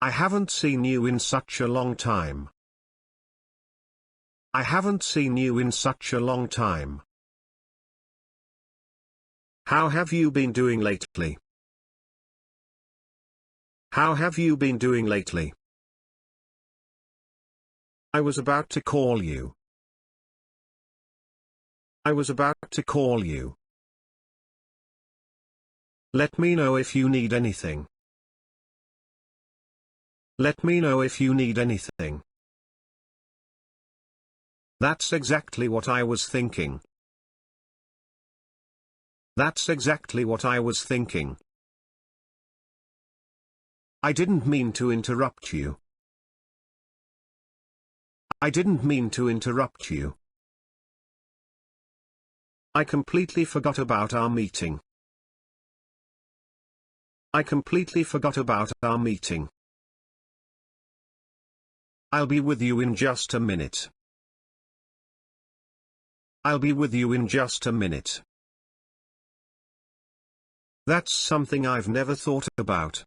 I haven't seen you in such a long time. I haven't seen you in such a long time. How have you been doing lately? How have you been doing lately? I was about to call you. I was about to call you. Let me know if you need anything. Let me know if you need anything. That's exactly what I was thinking. That's exactly what I was thinking. I didn't mean to interrupt you. I didn't mean to interrupt you. I completely forgot about our meeting. I completely forgot about our meeting. I'll be with you in just a minute. I'll be with you in just a minute. That's something I've never thought about.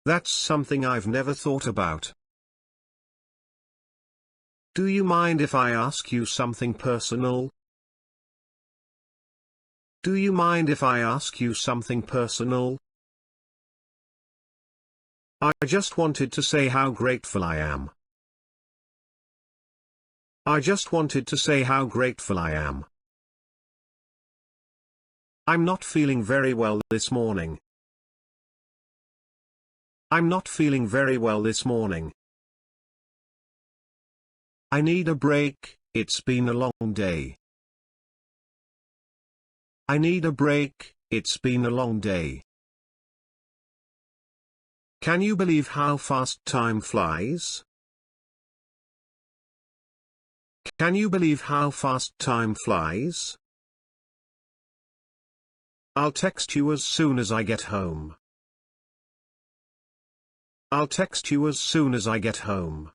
That's something I've never thought about. Do you mind if I ask you something personal? Do you mind if I ask you something personal? I just wanted to say how grateful I am. I just wanted to say how grateful I am. I'm not feeling very well this morning. I'm not feeling very well this morning. I need a break, it's been a long day. I need a break, it's been a long day. Can you believe how fast time flies? Can you believe how fast time flies? I'll text you as soon as I get home. I'll text you as soon as I get home.